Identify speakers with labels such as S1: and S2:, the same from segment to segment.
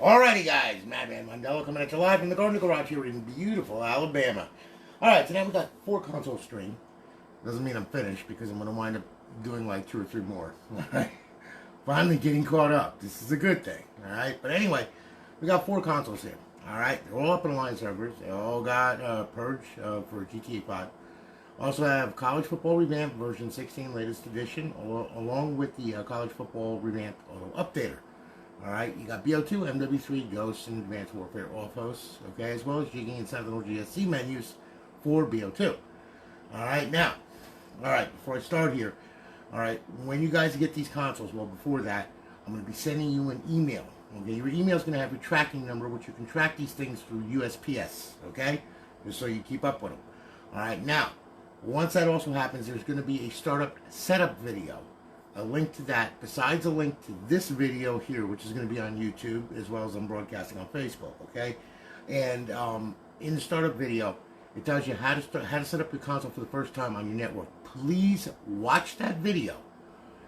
S1: Alrighty, guys, Madman Mondello coming at you live from the Garden Garage here in beautiful Alabama. Alright, today we got 4 console stream. Doesn't mean I'm finished because I'm going to wind up doing like 2 or 3 more. Alright? Finally getting caught up. This is a good thing. Alright? But anyway, we got 4 consoles here. Alright? They're all up in line servers. They all got Purge for GTA 5. Also have College Football Revamped version 16 latest edition along with the College Football Revamped Auto Updater. Alright, you got BO2, MW3, Ghosts, and Advanced Warfare off hosts, okay, as well as jigging and Sentinel GSC menus for BO2. Alright, now, alright, before I start here, alright, when you guys get these consoles, well, before that, I'm going to be sending you an email, okay? Your email is going to have your tracking number, which you can track these things through USPS, okay? Just so you keep up with them. Alright, now, once that also happens, there's going to be a startup setup video. A link to that, besides a link to this video here, which is going to be on YouTube, as well as I'm broadcasting on Facebook, okay? And in the startup video, it tells you how to set up your console for the first time on your network. Please watch that video.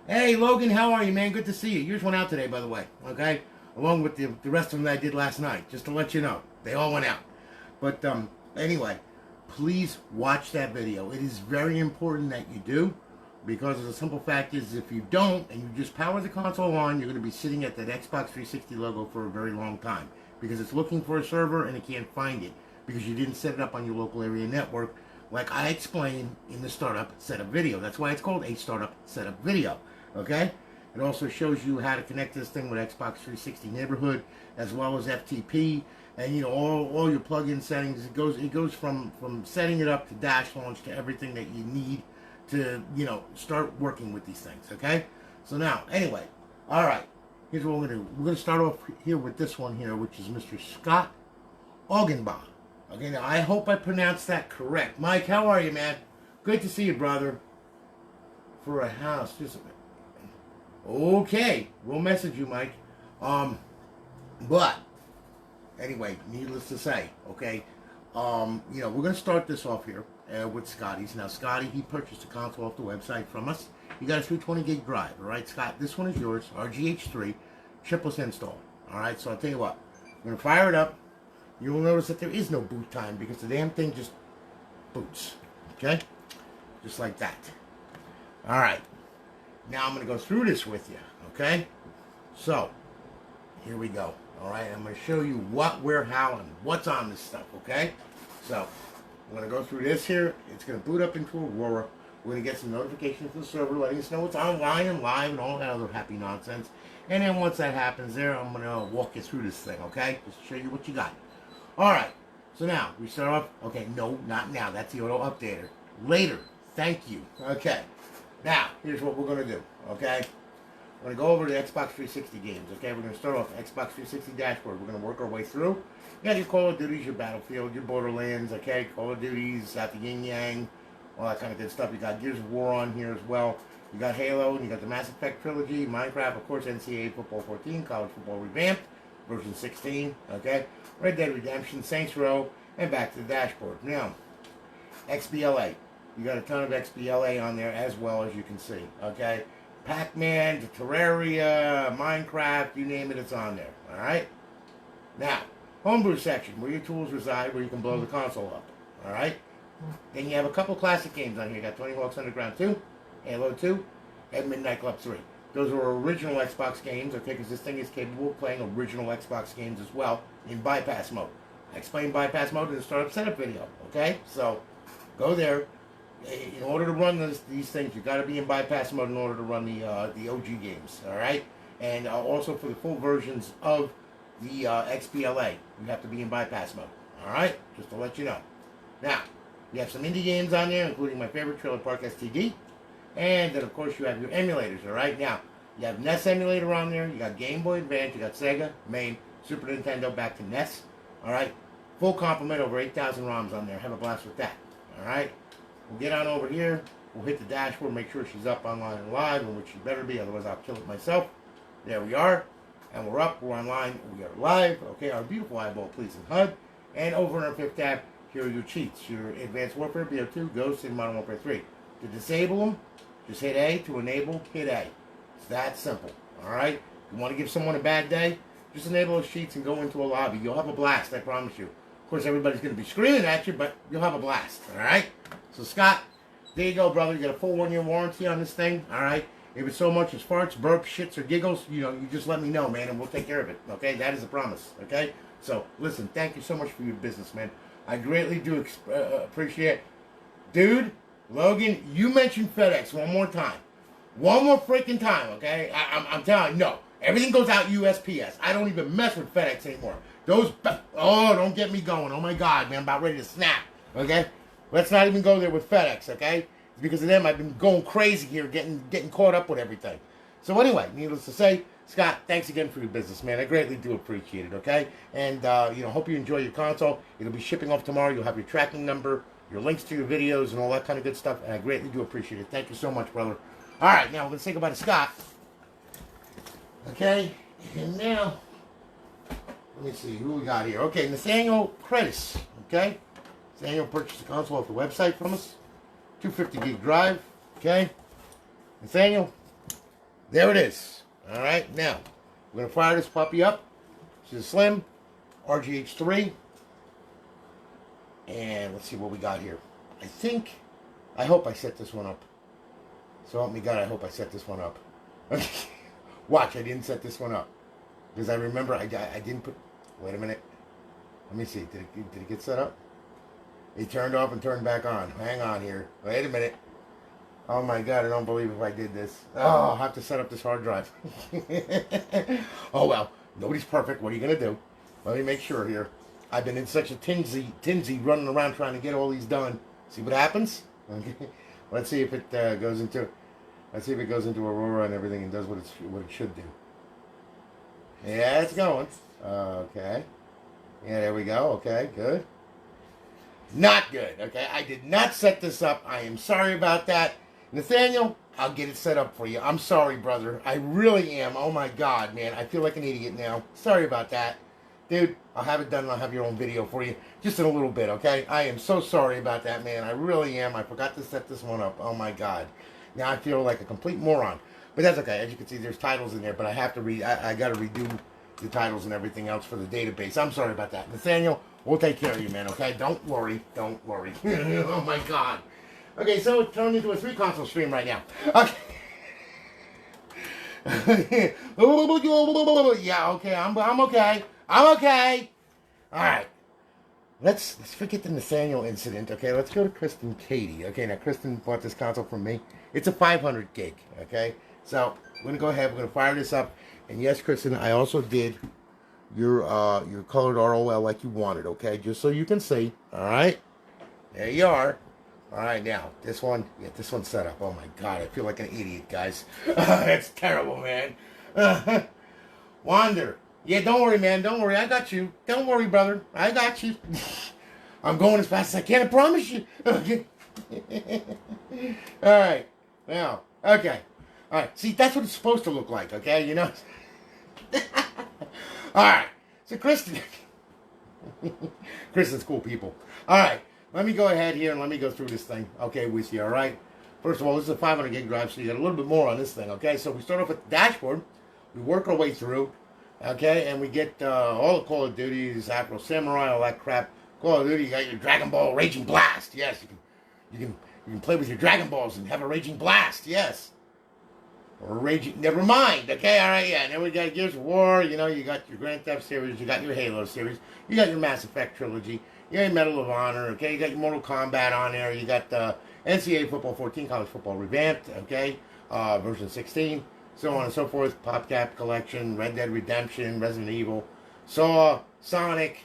S1: Hey, Logan, how are you, man? Good to see you. Yours went out today, by the way, okay? Along with the rest of them that I did last night, just to let you know. They all went out. But anyway, please watch that video. It is very important that you do. Because the simple fact is, if you don't, and you just power the console on, you're going to be sitting at that Xbox 360 logo for a very long time. Because it's looking for a server, and it can't find it. Because you didn't set it up on your local area network, like I explained in the startup setup video. That's why it's called a startup setup video. Okay? It also shows you how to connect this thing with Xbox 360 Neighborhood, as well as FTP, and you know, all your plug-in settings. It goes from setting it up to dash launch to everything that you need to, you know, start working with these things, okay? So now, anyway, all right, here's what we're going to do. We're going to start off here with this one here, which is Mr. Scott Augenbaugh. Okay, now I hope I pronounced that correct. Mike, how are you, man? Good to see you, brother. For a house, just a minute. Okay, we'll message you, Mike. But, anyway, needless to say, okay, you know, we're going to start this off here. With Scotty's. Now, Scotty, he purchased a console off the website from us. You got a 320 gig drive, all right, Scott? This one is yours, RGH3, chipless install, all right? So I'll tell you what, I'm going to fire it up. You will notice that there is no boot time because the damn thing just boots, okay? Just like that. All right. Now I'm going to go through this with you, okay? So, here we go, all right? I'm going to show you what, where, how, and what's on this stuff, okay? So, I'm going to go through this here. It's going to boot up into Aurora. We're going to get some notifications from the server letting us know it's online and live and all that other happy nonsense. And then once that happens there, I'm going to walk you through this thing, okay? Just to show you what you got. All right. So now, we start off. Okay, no, not now. That's the auto updater. Later. Thank you. Okay. Now, here's what we're going to do, okay? We're going to go over the Xbox 360 games, okay? We're going to start off Xbox 360 dashboard. We're going to work our way through. You got your Call of Duties, your Battlefield, your Borderlands, okay? Call of Duties, got the Yin Yang, all that kind of good stuff. You got Gears of War on here as well. You got Halo, and you got the Mass Effect trilogy, Minecraft, of course, NCAA Football 14, College Football Revamped, version 16, okay? Red Dead Redemption, Saints Row, and back to the dashboard. Now, XBLA. You got a ton of XBLA on there as well, as you can see, okay? Pac-Man, Terraria, Minecraft, you name it, it's on there, all right? Now, Homebrew section, where your tools reside, where you can blow the console up, all right? Then you have a couple classic games on here. You got 20 Hawks Underground 2, Halo 2, and Midnight Club 3. Those are original Xbox games, okay, because this thing is capable of playing original Xbox games as well in bypass mode. I explained bypass mode in the startup setup video, okay? So, go there. In order to run these things, you've got to be in bypass mode in order to run the OG games, all right? And also for the full versions of the XBLA, you have to be in bypass mode, all right? Just to let you know. Now, you have some indie games on there, including my favorite, Trailer Park STD. And then, of course, you have your emulators, all right? Now, you have NES emulator on there. You got Game Boy Advance. You got Sega, MAME, Super Nintendo, back to NES, all right? Full complement, over 8,000 ROMs on there. Have a blast with that, all right? We'll get on over here. We'll hit the dashboard, make sure she's up online and live, and which she better be, otherwise I'll kill it myself. There we are. And we're up, we're online, we are live. Okay, our beautiful eyeball pleasing HUD. And over in our 5th tab, here are your cheats. Your Advanced Warfare, BO2, Ghosts, and Modern Warfare 3. To disable them, just hit A. To enable, hit A. It's that simple. Alright? You want to give someone a bad day? Just enable those sheets and go into a lobby. You'll have a blast, I promise you. Of course, everybody's going to be screaming at you, but you'll have a blast, all right? So, Scott, there you go, brother. You got a full 1-year warranty on this thing, all right? If it's so much as farts, burps, shits, or giggles, you just let me know, man, and we'll take care of it, okay? That is a promise, okay? So, listen, thank you so much for your business, man. I greatly do appreciate it. Dude, Logan, you mentioned FedEx one more time. One more freaking time, okay? I'm telling you, no. Everything goes out USPS. I don't even mess with FedEx anymore. Don't get me going. Oh, my God, man. I'm about ready to snap, okay? Let's not even go there with FedEx, okay? Because of them, I've been going crazy here, getting caught up with everything. So anyway, needless to say, Scott, thanks again for your business, man. I greatly do appreciate it, okay? And, hope you enjoy your console. It'll be shipping off tomorrow. You'll have your tracking number, your links to your videos, and all that kind of good stuff. And I greatly do appreciate it. Thank you so much, brother. All right, now we're going to say goodbye to Scott. Okay, and now, let me see who we got here. Okay, Nathaniel Credis, okay? Nathaniel purchased the console off the website from us. 250 gig drive, okay? Nathaniel, there it is. All right, now, we're going to fire this puppy up. This is a Slim RGH3. And let's see what we got here. I hope I set this one up. So help me God, I hope I set this one up. Watch, I didn't set this one up. Because I remember I didn't put... Wait a minute. Let me see. Did it get set up? It turned off and turned back on. Hang on here. Wait a minute. Oh my God, I don't believe if I did this. Oh, I'll have to set up this hard drive. Oh well, nobody's perfect. What are you going to do? Let me make sure here. I've been in such a tinsy running around trying to get all these done. See what happens? Okay. Let's see if it goes into... Let's see if it goes into Aurora and everything and does what it should do. Yeah, it's going. Okay. Yeah, there we go. Okay, good. Not good. Okay, I did not set this up. I am sorry about that. Nathaniel, I'll get it set up for you. I'm sorry, brother. I really am. Oh, my God, man. I feel like an idiot now. Sorry about that. Dude, I'll have it done and I'll have your own video for you just in a little bit, okay? I am so sorry about that, man. I really am. I forgot to set this one up. Oh, my God. Now I feel like a complete moron. But that's okay. As you can see, there's titles in there, but I have to I got to redo the titles and everything else for the database. I'm sorry about that. Nathaniel, we'll take care of you, man, okay? Don't worry. Don't worry. Oh, my God. Okay, so it's turned into a 3-console stream right now. Okay. Yeah, okay. I'm okay. I'm okay. All right. Let's forget the Nathaniel incident, okay? Let's go to Kristen Katie. Okay, now Kristen bought this console from me. It's a 500 gig, okay? So, we're going to go ahead. We're going to fire this up. And yes, Kristen, I also did your colored ROL like you wanted, okay? Just so you can see, all right? There you are. All right, now, this one, get this one set up. Oh, my God, I feel like an idiot, guys. That's terrible, man. Wander. Yeah, don't worry, man. Don't worry. I got you. Don't worry, brother. I got you. I'm going as fast as I can. I promise you. Okay. All right. Now, okay. All right. See, that's what it's supposed to look like, okay? You know? All right. So, Kristen. Kristen's cool people. All right. Let me go ahead here and let me go through this thing, okay, with you, all right? First of all, this is a 500 gig drive, so you got a little bit more on this thing, okay? So we start off with the dashboard. We work our way through. Okay, and we get all the Call of Duties, Afro Samurai, all that crap. Call of Duty, you got your Dragon Ball Raging Blast. Yes, you can play with your Dragon Balls and have a Raging Blast. Yes, or Raging. Never mind. Okay, all right, yeah. And then we got Gears of War. You know, you got your Grand Theft series, you got your Halo series, you got your Mass Effect trilogy, you got your Medal of Honor. Okay, you got your Mortal Kombat on there. You got the NCAA Football 14, College Football Revamped. Okay, version 16. So on and so forth, PopCap Collection, Red Dead Redemption, Resident Evil, Saw, Sonic,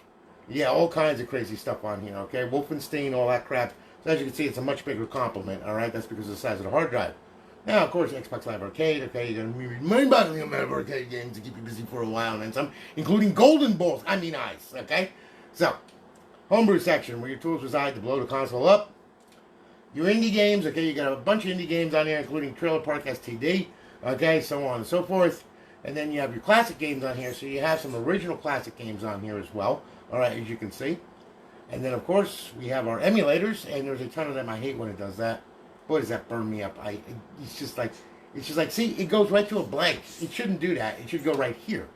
S1: yeah, all kinds of crazy stuff on here, okay? Wolfenstein, all that crap. So as you can see, it's a much bigger complement, all right? That's because of the size of the hard drive. Now, of course, Xbox Live Arcade, okay? You're going to be mind-boggling amount of arcade games to keep you busy for a while, and then some, including Golden Balls, ice, okay? So, Homebrew section, where your tools reside to blow the console up. Your indie games, okay? You got a bunch of indie games on here, including Trailer Park STD. Okay, so on and so forth. And then you have your classic games on here. So you have some original classic games on here as well. All right, as you can see. And then, of course, we have our emulators. And there's a ton of them. I hate when it does that. Boy, does that burn me up. It's just like, see, it goes right to a blank. It shouldn't do that. It should go right here.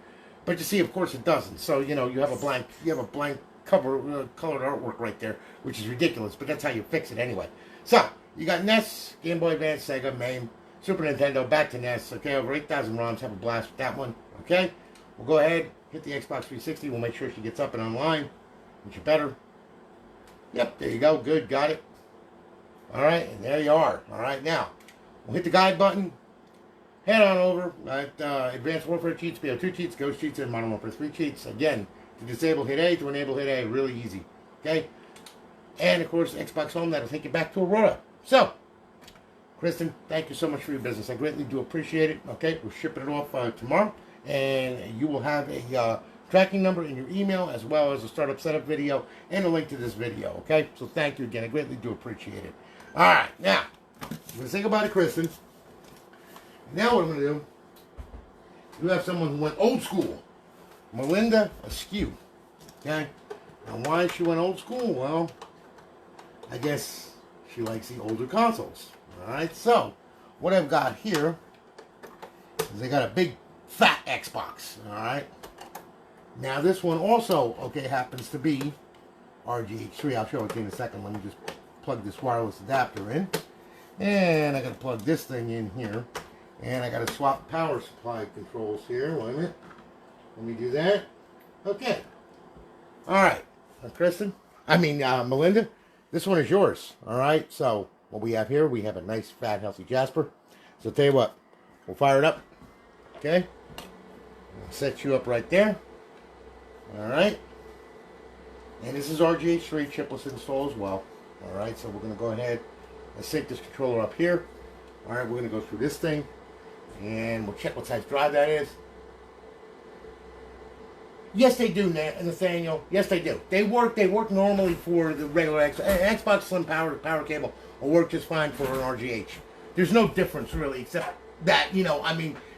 S1: But you see, of course, it doesn't. So you have a blank cover colored artwork right there, which is ridiculous. But that's how you fix it anyway. So you got NES, Game Boy Advance, Sega, MAME, Super Nintendo, back to NES. Okay, over 8,000 ROMs. Have a blast with that one. Okay, we'll go ahead, hit the Xbox 360. We'll make sure she gets up and online, which is better. Yep, there you go. Good, got it. All right, and there you are. All right, now we'll hit the guide button. Head on over at Advanced Warfare Cheats, BO2 Cheats, Ghost Cheats, and Modern Warfare 3 Cheats. Again, to disable, hit A. To enable, hit A. Really easy. Okay? And, of course, Xbox Home. That'll take you back to Aurora. So, Kristen, thank you so much for your business. I greatly do appreciate it. Okay? We're shipping it off tomorrow. And you will have a tracking number in your email, as well as a startup setup video and a link to this video. Okay? So, thank you again. I greatly do appreciate it. All right. Now, I'm going to say goodbye to Kristen. Now what I'm going to do, you have someone who went old school. Melinda Askew. Okay? And why she went old school? Well, I guess she likes the older consoles. Alright, so what I've got here is I got a big fat Xbox. Alright? Now this one also, okay, happens to be RGH3. I'll show it to you in a second. Let me just plug this wireless adapter in. And I got to plug this thing in here. And I got to swap power supply controls here. Wait a minute. Let me do that. Okay. All right. Melinda, this one is yours. All right. So what we have here, we have a nice, fat, healthy Jasper. So I'll tell you what. We'll fire it up. Okay. I'll set you up right there. All right. And this is RGH3 chipless install as well. All right. So we're going to go ahead and sync this controller up here. All right. We're going to go through this thing. And we'll check what size drive that is. Yes, they do, Nathaniel. Yes, they do. They work normally for the regular Xbox Slim power cable will work just fine for an RGH. There's no difference really, except that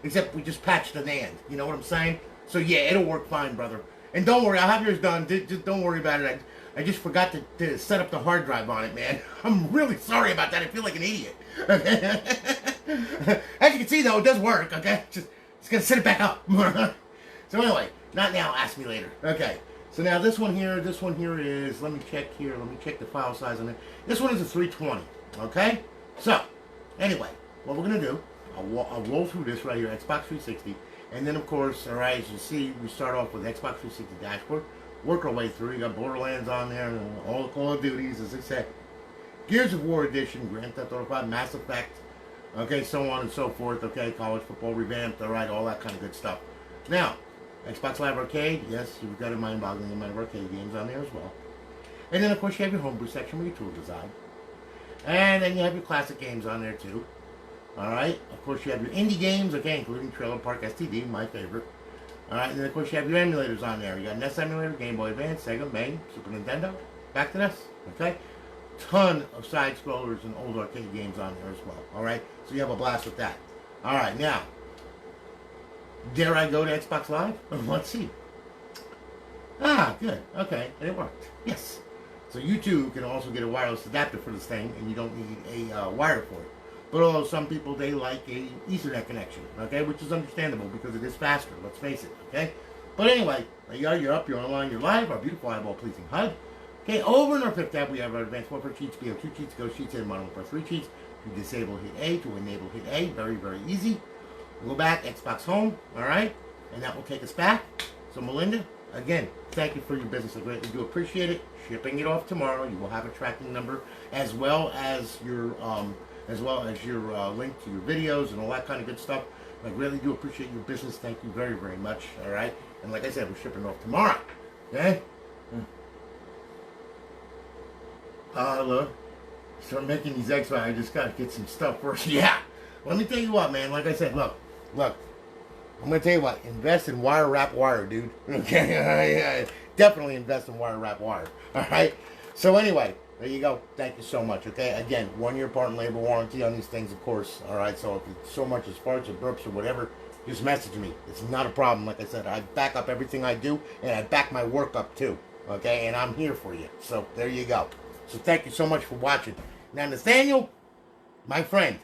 S1: except we just patched the NAND. You know what I'm saying? So yeah, it'll work fine, brother. And don't worry, I'll have yours done. Just don't worry about it. I just forgot to set up the hard drive on it, man. I'm really sorry about that. I feel like an idiot. As you can see, though, it does work, okay? Just gonna set it back up. So anyway, not now, ask me later. Okay, so now this one here is, let me check the file size on it. This one is a 320, okay? So, anyway, what we're gonna do, I'll roll through this right here, Xbox 360, and then of course, alright, as you see, we start off with Xbox 360 dashboard, work our way through, you got Borderlands on there, and all the Call of Duties, as I said. Gears of War Edition, Grand Theft Auto 5, Mass Effect, okay, so on and so forth, okay, college football revamped, alright, all that kind of good stuff. Now, Xbox Live Arcade, yes, you've got a mind-boggling amount of arcade games on there as well. And then, of course, you have your Homebrew section with your tool design. And then you have your classic games on there, too. Alright, of course, you have your indie games, okay, including Trailer Park STD, my favorite. Alright, and then, of course, you have your emulators on there. You got NES emulator, Game Boy Advance, Sega, MAME, Super Nintendo, back to NES, okay? Ton of side-scrollers and old arcade games on there as well, alright? So you have a blast with that. Alright, now, dare I go to Xbox Live? Let's see. Ah, good. Okay, and it worked. Yes. So you too can also get a wireless adapter for this thing, and you don't need a wire for it. But although some people, they like a Ethernet connection, okay, which is understandable because it is faster, let's face it, okay? But anyway, there you are, you're up, you're online, you're live, our beautiful eyeball-pleasing HUD. Okay, over in our fifth tab, we have our Advanced Warfare Cheats, BO2 Cheats, Ghost Cheats, and Modern Warfare 3 Cheats. To disable, hit A. To enable, hit A. Very, very easy. We'll go back, Xbox Home, alright? And that will take us back. So Melinda, again, thank you for your business. I greatly do appreciate it. Shipping it off tomorrow. You will have a tracking number as well as your link to your videos and all that kind of good stuff. I really do appreciate your business. Thank you very, very much. Alright? And like I said, we're shipping it off tomorrow. Okay? Look. Start making these Xbox. I just gotta get some stuff first. Yeah. Let me tell you what, man. Like I said, look. I'm gonna tell you what. Invest in wire wrap wire, dude. Okay. Yeah. Definitely invest in wire wrap wire. All right. So anyway, there you go. Thank you so much. Okay. Again, 1-year part and labor warranty on these things, of course. All right. So if it's so much as farts or burps or whatever, just message me. It's not a problem. Like I said, I back up everything I do, and I back my work up too. Okay. And I'm here for you. So there you go. So thank you so much for watching. Now, Nathaniel, my friend,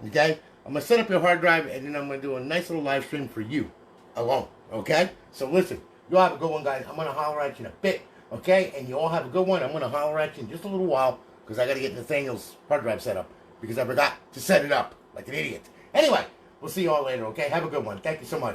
S1: okay, I'm going to set up your hard drive, and then I'm going to do a nice little live stream for you alone, Okay? So listen, you all have a good one, guys. I'm going to holler at you in a bit. Okay? And you all have a good one. I'm going to holler at you in just a little while because I got to get Nathaniel's hard drive set up because I forgot to set it up like an idiot. Anyway, we'll see you all later, okay? Have a good one. Thank you so much.